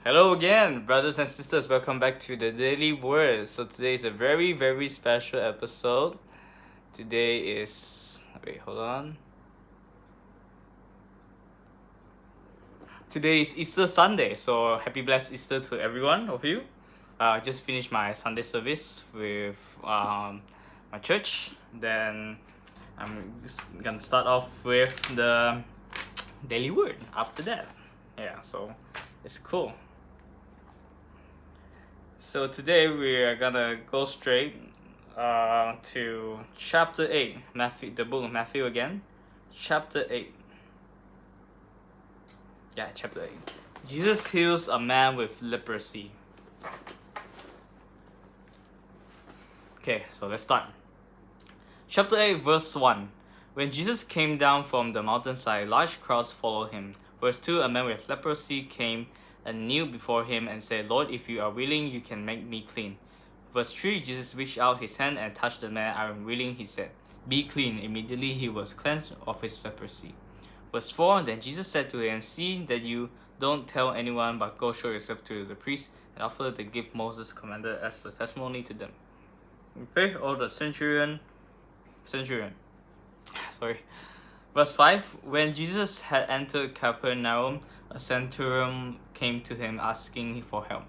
Hello again, brothers and sisters. Welcome back to the Daily Word. So today is a very, very special episode. Today is hold on. Today is Easter Sunday, so happy blessed Easter to everyone of you. I just finished my Sunday service with my church. Then I'm just gonna start off with the Daily Word after that. Yeah, so it's cool. So today we are gonna go straight to chapter 8, Matthew, the book of Matthew again. Chapter 8. Yeah, chapter 8. Jesus heals a man with leprosy. Okay, so let's start. Chapter 8, verse 1. When Jesus came down from the mountainside, large crowds followed him. Verse 2. A man with leprosy came and kneeled before him and said, Lord, if you are willing, you can make me clean. Verse 3. Jesus reached out his hand and touched the man. I am willing, he said. Be clean. Immediately he was cleansed of his leprosy. Verse 4. Then Jesus said to him, See that you don't tell anyone, but go show yourself to the priest and offer the gift Moses commanded as a testimony to them. Okay, or the centurion. Sorry. Verse 5. When Jesus had entered Capernaum, a centurion came to him asking for help.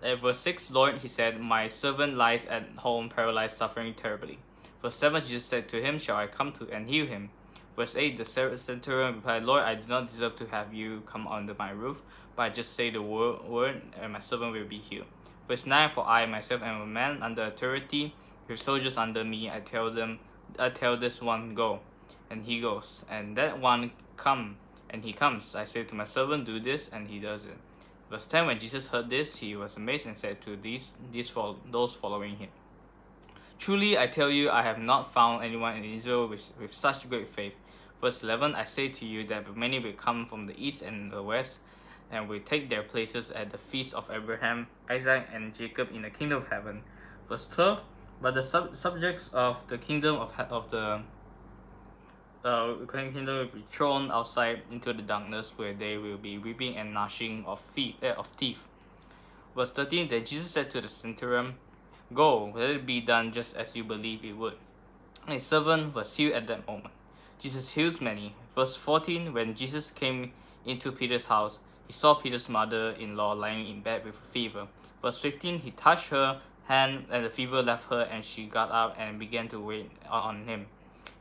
Verse 6, Lord, he said, my servant lies at home paralyzed, suffering terribly. Verse 7, Jesus said to him, shall I come to and heal him? Verse 8, the centurion replied, Lord, I do not deserve to have you come under my roof, but I just say the word and my servant will be healed. Verse 9, for I myself am a man under authority, with soldiers under me. I tell this one, go, and he goes, and that one, come, and he comes. I say to my servant, do this, and he does it. Verse 10, when Jesus heard this, he was amazed and said to those following him, truly I tell you, I have not found anyone in Israel with such great faith. Verse 11, I say to you that many will come from the east and the west, and will take their places at the feast of Abraham, Isaac, and Jacob in the kingdom of heaven. Verse 12, but the subjects of the kingdom of the kingdom will be thrown outside into the darkness, where they will be weeping and gnashing of teeth. Verse 13, then Jesus said to the centurion, go, let it be done just as you believe it would. And his servant was healed at that moment. Jesus heals many. Verse 14, when Jesus came into Peter's house, he saw Peter's mother-in-law lying in bed with a fever. Verse 15, he touched her hand, and the fever left her, and she got up and began to wait on him.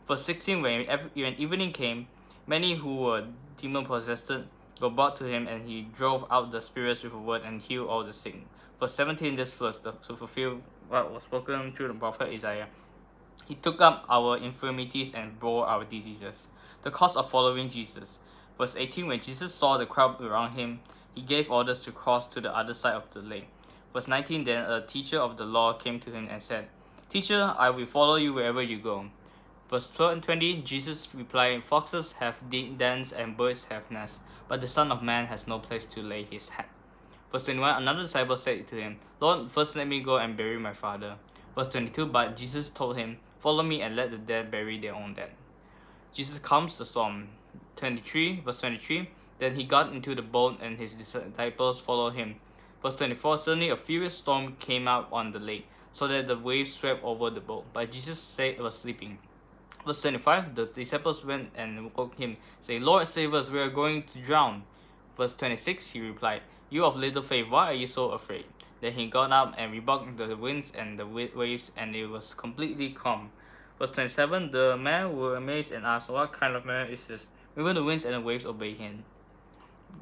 Verse 16, when evening came, many who were demon-possessed were brought to him, and he drove out the spirits with a word and healed all the sick. Verse 17, this was to fulfill what was spoken through the prophet Isaiah. He took up our infirmities and bore our diseases. The cost of following Jesus. Verse 18, when Jesus saw the crowd around him, he gave orders to cross to the other side of the lake. Verse 19, then a teacher of the law came to him and said, Teacher, I will follow you wherever you go. Verse 20, Jesus replied, foxes have dens and birds have nests, but the Son of Man has no place to lay his head. Verse 21, another disciple said to him, Lord, first let me go and bury my father. Verse 22, but Jesus told him, follow me and let the dead bury their own dead. Jesus calms the storm. Verse 23, then he got into the boat and his disciples followed him. Verse 24, suddenly a furious storm came up on the lake, so that the waves swept over the boat, but Jesus was sleeping. Verse 25, the disciples went and woke him, saying, Lord, save us, we are going to drown. Verse 26, he replied, you of little faith, why are you so afraid? Then he got up and rebuked the winds and the waves, and it was completely calm. Verse 27, the men were amazed and asked, what kind of man is this? Even the winds and the waves obey him.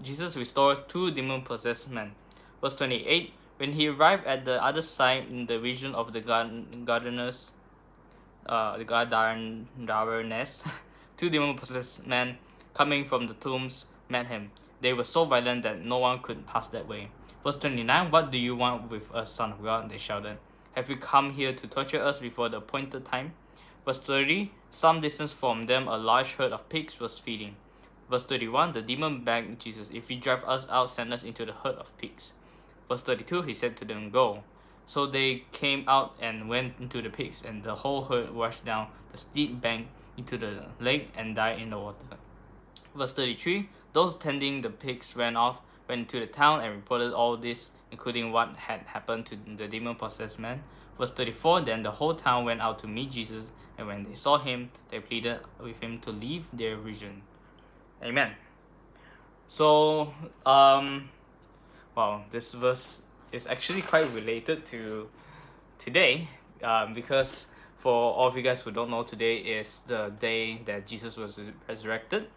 Jesus restores 2 demon-possessed men. Verse 28, when he arrived at the other side in the region of the Gadarenes, 2 demon-possessed men coming from the tombs met him. They were so violent that no one could pass that way. Verse 29, what do you want with us, Son of God? They shouted. Have you come here to torture us before the appointed time? Verse 30, some distance from them a large herd of pigs was feeding. Verse 31, the demon begged Jesus, if you drive us out, send us into the herd of pigs. Verse 32, he said to them, go. So they came out and went into the pigs, and the whole herd rushed down the steep bank into the lake and died in the water. Verse 33, those tending the pigs ran went to the town and reported all this, including what had happened to the demon-possessed man. Verse 34, then the whole town went out to meet Jesus, and when they saw him, they pleaded with him to leave their region. Amen. So, wow, this verse is actually quite related to today, because for all of you guys who don't know, today is the day that Jesus was resurrected.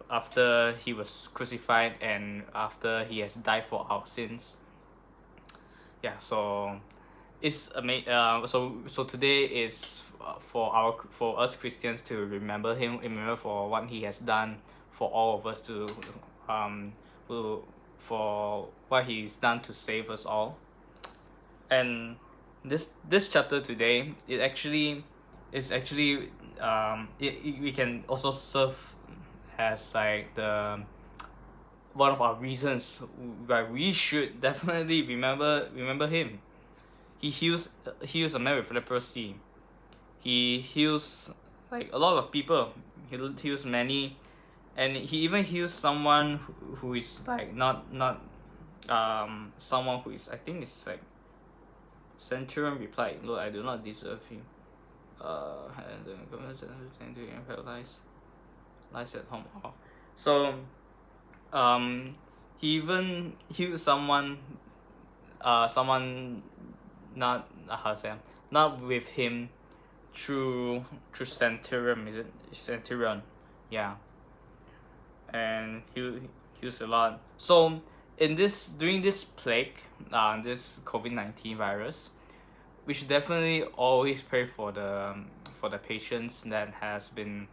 After he was crucified and after he has died for our sins. Yeah, so it's so today is for us Christians to remember him, remember for what he has done for all of us, to for what he's done to save us all. And this chapter today, we can also serve as like the one of our reasons why we should definitely remember him. He heals a man with leprosy. He heals like a lot of people. He heals many, and he even heals someone who is like not someone who is, I think it's like, centurion replied, "Lord, I do not deserve him. And the government sent to him paralyzed, lies at home." So, he even healed someone not how to say, not with him, through centurion, is it centurion? Yeah. And he heals a lot. So during this plague, this COVID-19 virus, we should definitely always pray for the patients that has been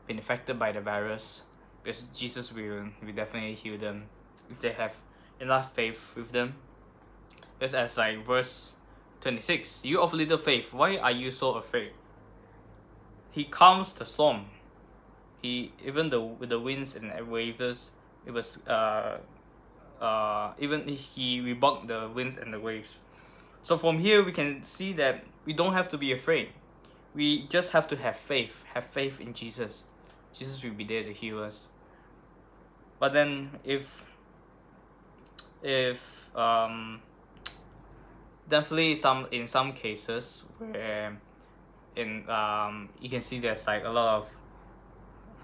affected by the virus, because Jesus will definitely heal them if they have enough faith with them. Just as like verse 26, "You of little faith, why are you so afraid?" He calms the storm. Even with the winds and waves, it was even he rebuked the winds and the waves. So from here we can see that we don't have to be afraid. We just have to have faith. Have faith in Jesus. Jesus will be there to heal us. But then if definitely in some cases where you can see there's like a lot of,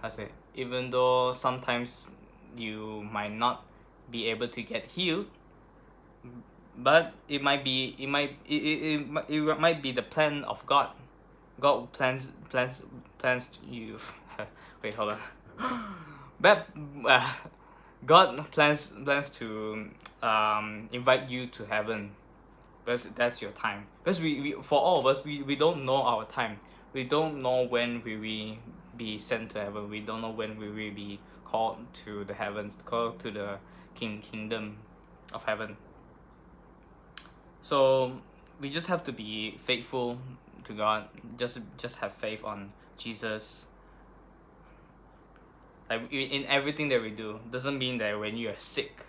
how to say, even though sometimes you might not be able to get healed, but it might be the plan of God. God plans you. Wait, hold on. But God plans to invite you to heaven. That's your time. Because we for all of us, we don't know our time. We don't know when we will be sent to heaven. We don't know when we will be called to the heavens, called to the kingdom of heaven. So we just have to be faithful to God. Just have faith on Jesus. Like in everything that we do, doesn't mean that when you are sick,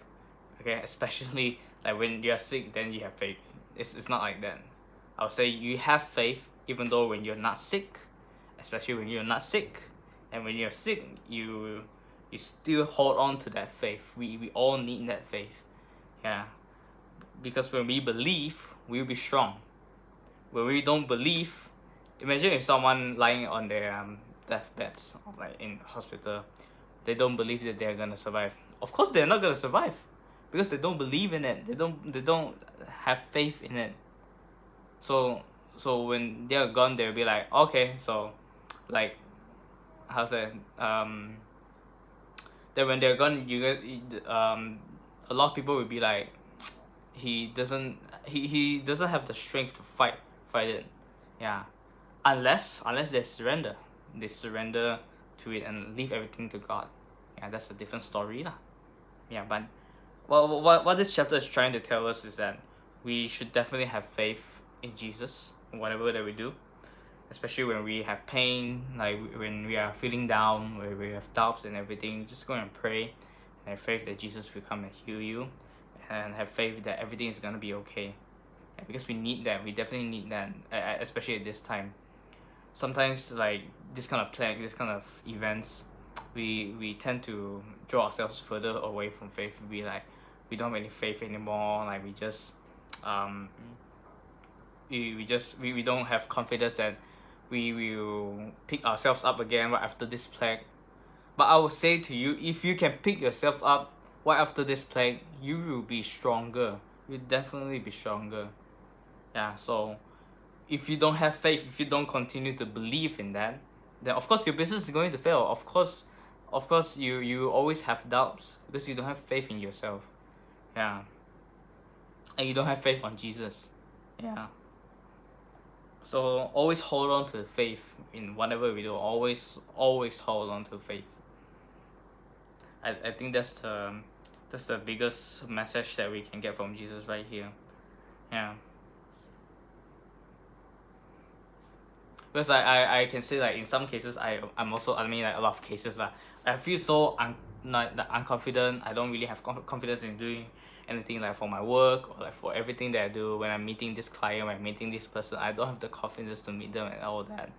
okay, especially like when you are sick, then you have faith. It's not like that. I would say you have faith even though when you're not sick, especially when you're not sick, and when you're sick, you still hold on to that faith. We all need that faith, yeah, because when we believe, we'll be strong. When we don't believe, imagine if someone lying on their deathbeds, like in hospital, they don't believe that they're gonna survive. Of course, they're not gonna survive because they don't believe in it. They don't have faith in it. So when they're gone, they'll be like, okay, so like, how's that? Then when they're gone, a lot of people will be like, he doesn't have the strength to fight it, yeah, unless they surrender to it and leave everything to God. Yeah, that's a different story lah. Yeah, but what this chapter is trying to tell us is that we should definitely have faith in Jesus in whatever that we do, especially when we have pain, like when we are feeling down, when we have doubts and everything. Just go and pray and have faith that Jesus will come and heal you, and have faith that everything is gonna be okay. Yeah, because we need that. We definitely need that, especially at this time. Sometimes like this kind of plague, this kind of events, we tend to draw ourselves further away from faith. We don't have any faith anymore. Like um we don't have confidence that we will pick ourselves up again right after this plague. But I will say to you, if you can pick yourself up right after this plague, you will be stronger. You'll definitely be stronger. Yeah, so if you don't have faith, if you don't continue to believe in that, then of course your business is going to fail. Of course you always have doubts because you don't have faith in yourself. Yeah. And you don't have faith on Jesus. Yeah. So always hold on to faith in whatever we do. Always hold on to faith. I think that's the biggest message that we can get from Jesus right here. Yeah. Because I can say like in some cases I'm also, I mean like a lot of cases like I feel so not that unconfident. I don't really have confidence in doing anything like for my work or like for everything that I do. When I'm meeting this client, when I'm meeting this person, I don't have the confidence to meet them and all that.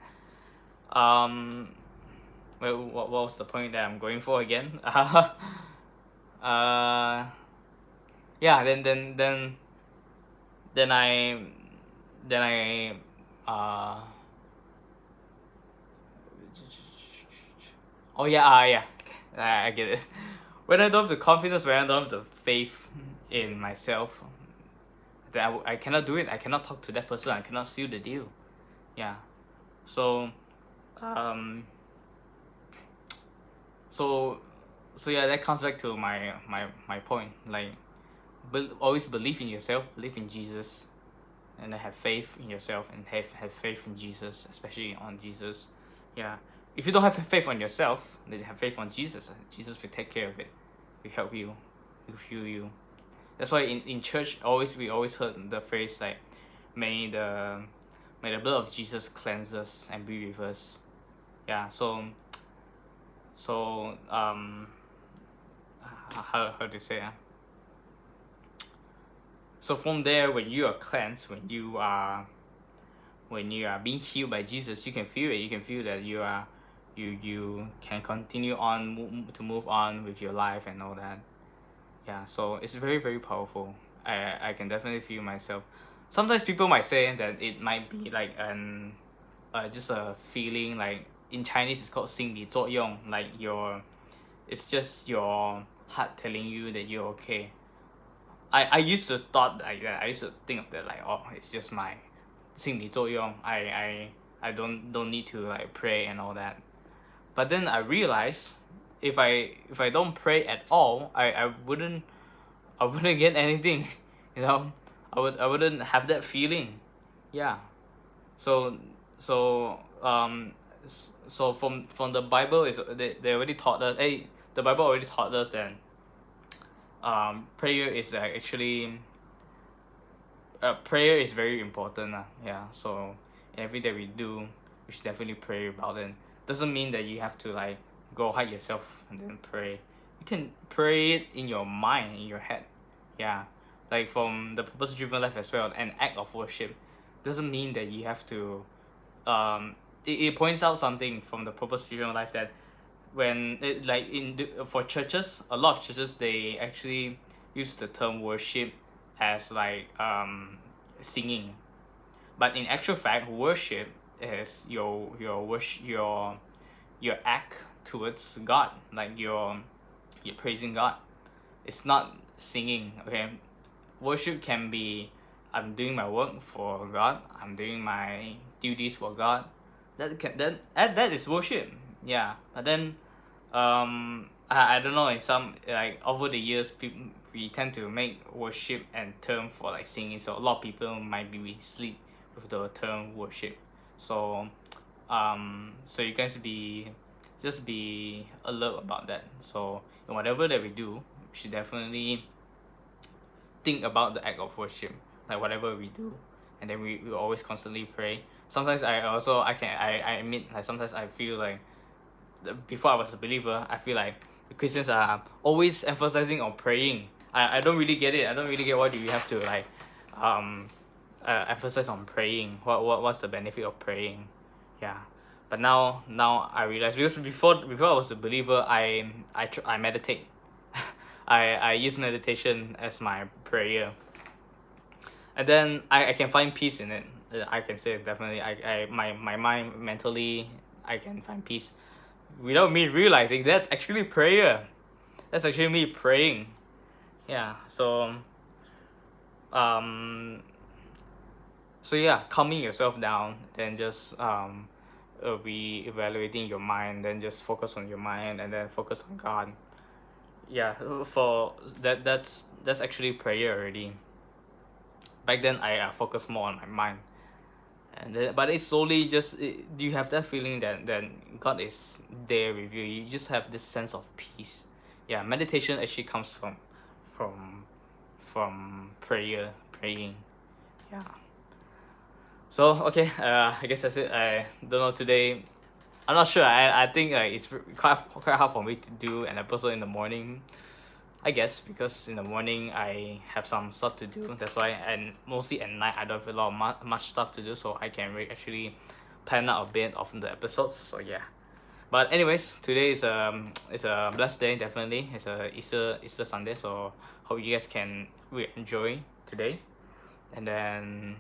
Well, what was the point that I'm going for again? Yeah, then I oh yeah, yeah, I get it. When I don't have the confidence, when I don't have the faith in myself, then I cannot do it. I cannot talk to that person. I cannot seal the deal. Yeah. So so yeah, that comes back to my point. Like, always believe in yourself, believe in Jesus, and have faith in yourself and have faith in Jesus, especially on Jesus. Yeah. If you don't have faith on yourself, then have faith on Jesus. Jesus will take care of it. Will help you. Will heal you. That's why in church we always heard the phrase like, may the blood of Jesus cleanse us and be with us. Yeah. So how to say So from there, when you are cleansed, when you are being healed by Jesus, you can feel it. You can feel that you can continue on to move on with your life and all that. Yeah, so it's very, very powerful. I can definitely feel myself. Sometimes people might say that it might be like just a feeling, like in Chinese it's called 心理作用, like it's just your heart telling you that you're okay. I used to thought like that. I used to think of that like, oh, it's just my 心理作用. I don't need to like pray and all that. But then I realized if I don't pray at all, I wouldn't get anything, you know. I wouldn't have that feeling. Yeah. So from the Bible is they already taught us. The Bible already taught us that prayer is actually prayer is very important. Yeah. So every day we do, we should definitely pray about it. Doesn't mean that you have to like go hide yourself and then pray. You can pray it in your mind, in your head. Yeah. Like from the purpose driven life as well, an act of worship doesn't mean that you have to it points out something from the purpose driven life that when it, like for churches, a lot of churches, they actually use the term worship as like singing, but in actual fact worship is your worship, your act towards God, like you're praising God. It's not singing. Okay, worship can be, I'm doing my work for God, I'm doing my duties for God. That is worship. Yeah. But then I don't know, in some like over the years we tend to make worship and term for like singing, so a lot of people might be sleep with the term worship. So you guys just be alert about that. So in whatever that we do, we should definitely think about the act of worship, like whatever we do, and then we always constantly pray. Sometimes I admit, like sometimes I feel like before I was a believer, I feel like the Christians are always emphasizing on praying. I don't really get it. I don't really get why do we have to like emphasize on praying. What's the benefit of praying? Yeah. But now I realize, because before I was a believer, I meditate. I use meditation as my prayer, and then I can find peace in it. I can say definitely, my mind mentally, I can find peace without me realizing that's actually prayer. That's actually me praying. Yeah. Um so yeah, calming yourself down, then just re-evaluating your mind, then just focus on your mind, and then focus on God. Yeah, for that's actually prayer already. Back then I focused more on my mind, and then, but it's slowly just you have that feeling that God is there with you. You just have this sense of peace. Yeah, meditation actually comes from praying. Yeah. So okay, I guess that's it. I don't know today. I'm not sure. I think it's quite hard for me to do an episode in the morning. I guess because in the morning I have some stuff to do. That's why, and mostly at night I don't have a lot of much stuff to do, so I can actually plan out a bit of the episodes. So yeah. But anyways, today is it's a blessed day. Definitely, it's a Easter Sunday. So hope you guys can really enjoy today, and then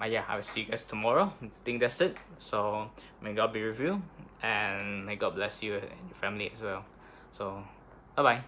yeah, I will see you guys tomorrow. I think that's it. So may God be with you, and may God bless you and your family as well. So bye bye.